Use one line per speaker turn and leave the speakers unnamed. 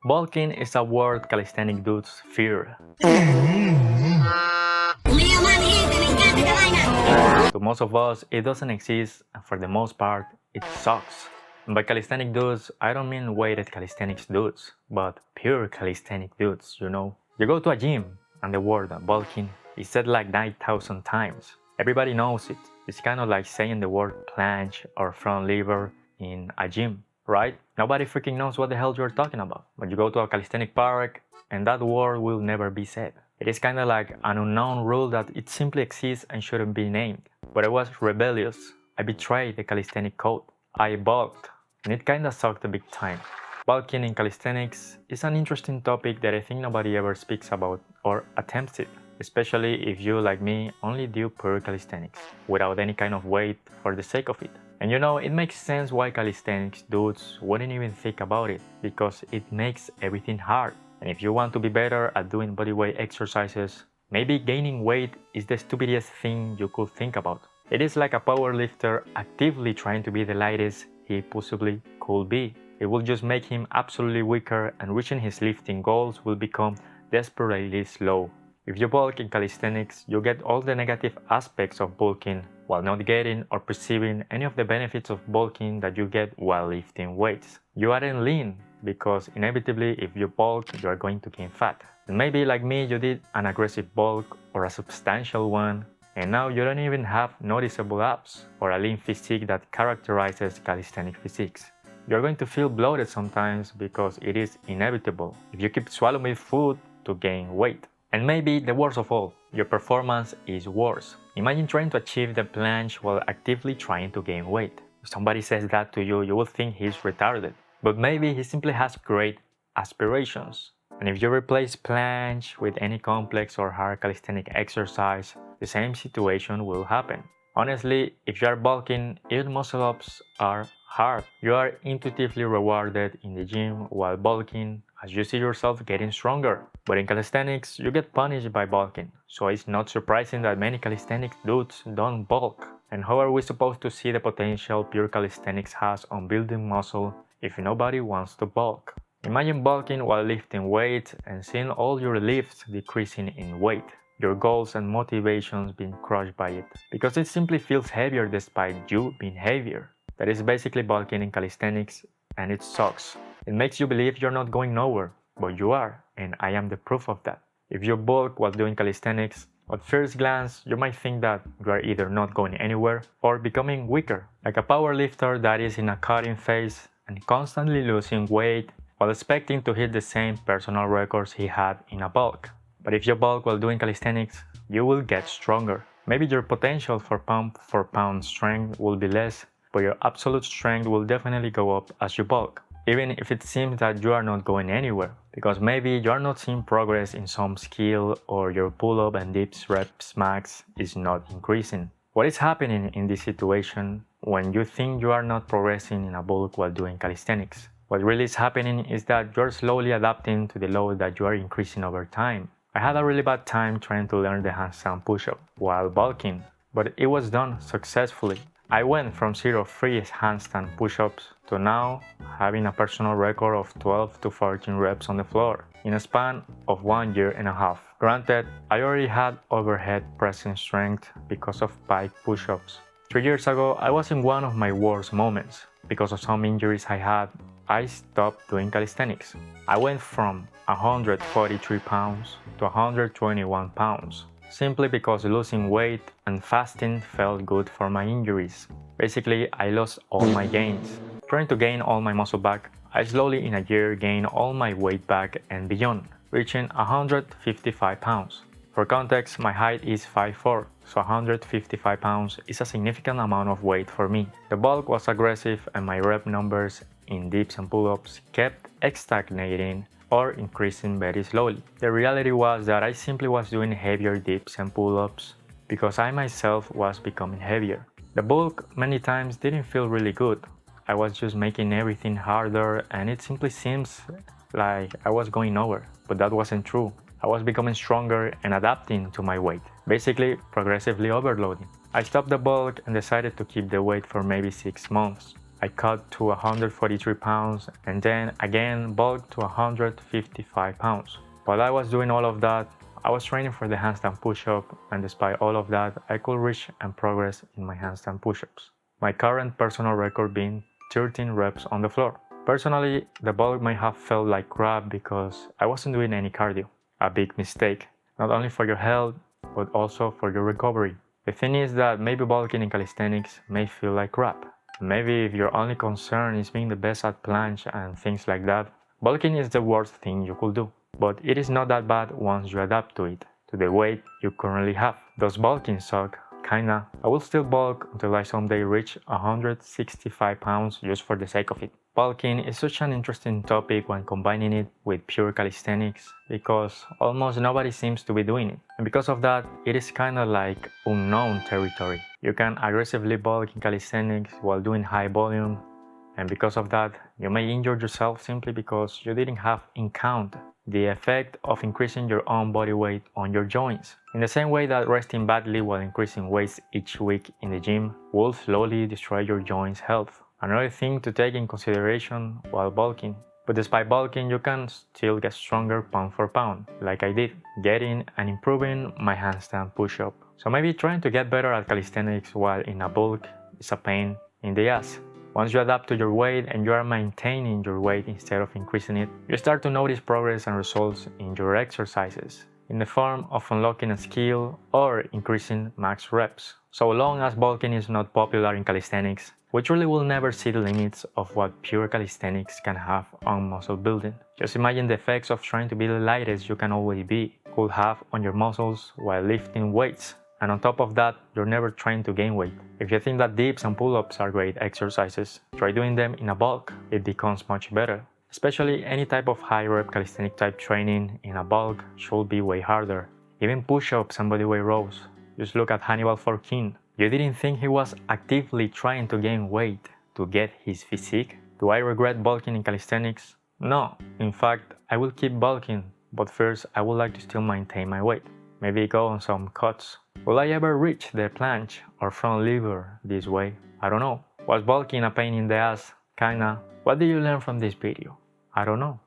Bulking is a word calisthenic dudes fear. To most of us, it doesn't exist, and for the most part, it sucks. And by calisthenic dudes, I don't mean weighted calisthenics dudes, but pure calisthenic dudes, you know. You go to a gym, and the word bulking is said like 9,000 times. Everybody knows it. It's kind of like saying the word planche or front lever in a gym, right? Nobody freaking knows what the hell you're talking about. But you go to a calisthenic park, and that word will never be said. It is kind of like an unknown rule that it simply exists and shouldn't be named. But I was rebellious. I betrayed the calisthenic code. I bulked, and it kinda sucked a big time. Bulking in calisthenics is an interesting topic that I think nobody ever speaks about or attempts it, especially if you, like me, only do pure calisthenics, without any kind of weight for the sake of it. And you know, it makes sense why calisthenics dudes wouldn't even think about it, because it makes everything hard. And if you want to be better at doing bodyweight exercises, maybe gaining weight is the stupidest thing you could think about. It is like a powerlifter actively trying to be the lightest he possibly could be. It will just make him absolutely weaker, and reaching his lifting goals will become desperately slow. If you bulk in calisthenics, you get all the negative aspects of bulking while not getting or perceiving any of the benefits of bulking that you get while lifting weights. You aren't lean, because inevitably if you bulk, you are going to gain fat. And maybe like me, you did an aggressive bulk or a substantial one, and now you don't even have noticeable abs or a lean physique that characterizes calisthenic physiques. You're going to feel bloated sometimes because it is inevitable if you keep swallowing food to gain weight. And maybe the worst of all, your performance is worse. Imagine trying to achieve the planche while actively trying to gain weight. If somebody says that to you, you will think he's retarded. But maybe he simply has great aspirations. And if you replace planche with any complex or hard calisthenic exercise, the same situation will happen. Honestly, if you are bulking, even muscle-ups are hard. You are intuitively rewarded in the gym while bulking as you see yourself getting stronger. But in calisthenics, you get punished by bulking. So it's not surprising that many calisthenic dudes don't bulk. And how are we supposed to see the potential pure calisthenics has on building muscle if nobody wants to bulk? Imagine bulking while lifting weights and seeing all your lifts decreasing in weight. Your goals and motivations being crushed by it, because it simply feels heavier despite you being heavier. That is basically bulking in calisthenics, and it sucks. It makes you believe you're not going nowhere, but you are, and I am the proof of that. If you bulk while doing calisthenics, at first glance, you might think that you are either not going anywhere or becoming weaker, like a powerlifter that is in a cutting phase and constantly losing weight while expecting to hit the same personal records he had in a bulk. But if you bulk while doing calisthenics, you will get stronger. Maybe your potential for pound-for-pound strength will be less, but your absolute strength will definitely go up as you bulk, even if it seems that you are not going anywhere, because maybe you are not seeing progress in some skill or your pull-up and dips reps max is not increasing. What is happening in this situation when you think you are not progressing in a bulk while doing calisthenics? What really is happening is that you are slowly adapting to the load that you are increasing over time. I had a really bad time trying to learn the handstand push-up while bulking, but it was done successfully. I went from 0 free handstand push-ups to now having a personal record of 12 to 14 reps on the floor in a span of 1.5 years. Granted, I already had overhead pressing strength because of pike push-ups. 3 years ago, I was in one of my worst moments. Because of some injuries I had, I stopped doing calisthenics. I went from 143 pounds to 121 pounds, simply because losing weight and fasting felt good for my injuries. Basically, I lost all my gains. Trying to gain all my muscle back, I slowly in a year gained all my weight back and beyond, reaching 155 pounds. For context, my height is 5'4", so 155 pounds is a significant amount of weight for me. The bulk was aggressive and my rep numbers in dips and pull-ups kept stagnating or increasing very slowly. The reality was that I simply was doing heavier dips and pull-ups because I myself was becoming heavier. The bulk many times didn't feel really good. I was just making everything harder and it simply seems like I was going nowhere, but that wasn't true. I was becoming stronger and adapting to my weight, basically progressively overloading. I stopped the bulk and decided to keep the weight for maybe 6 months. I cut to 143 pounds and then again bulked to 155 pounds. While I was doing all of that, I was training for the handstand push-up, and despite all of that, I could reach and progress in my handstand push-ups. My current personal record being 13 reps on the floor. Personally, the bulk might have felt like crap because I wasn't doing any cardio. A big mistake, not only for your health, but also for your recovery. The thing is that maybe bulking in calisthenics may feel like crap. Maybe if your only concern is being the best at planche and things like that, bulking is the worst thing you could do. But it is not that bad once you adapt to it, to the weight you currently have. Does bulking suck? Kinda. I will still bulk until I someday reach 165 pounds just for the sake of it. Bulking is such an interesting topic when combining it with pure calisthenics because almost nobody seems to be doing it. And because of that, it is kinda like unknown territory. You can aggressively bulk in calisthenics while doing high volume, and because of that, you may injure yourself simply because you didn't have in count the effect of increasing your own body weight on your joints. In the same way that resting badly while increasing weights each week in the gym will slowly destroy your joints' health. Another thing to take in consideration while bulking. But despite bulking, you can still get stronger pound for pound, like I did, getting and improving my handstand push-up. So maybe trying to get better at calisthenics while in a bulk is a pain in the ass. Once you adapt to your weight and you are maintaining your weight instead of increasing it, you start to notice progress and results in your exercises, in the form of unlocking a skill or increasing max reps. So long as bulking is not popular in calisthenics, we truly will never see the limits of what pure calisthenics can have on muscle building. Just imagine the effects of trying to be the lightest you can always be could have on your muscles while lifting weights. And on top of that, you're never trying to gain weight. If you think that dips and pull-ups are great exercises, try doing them in a bulk. It becomes much better. Especially any type of high-rep calisthenic type training in a bulk should be way harder. Even push-ups and bodyweight rows. Just look at Hannibal King. You didn't think he was actively trying to gain weight to get his physique? Do I regret bulking in calisthenics? No. In fact, I will keep bulking, but first I would like to still maintain my weight. Maybe go on some cuts. Will I ever reach the planche or front lever this way? I don't know. Was bulking a pain in the ass? Kinda. What did you learn from this video? I don't know.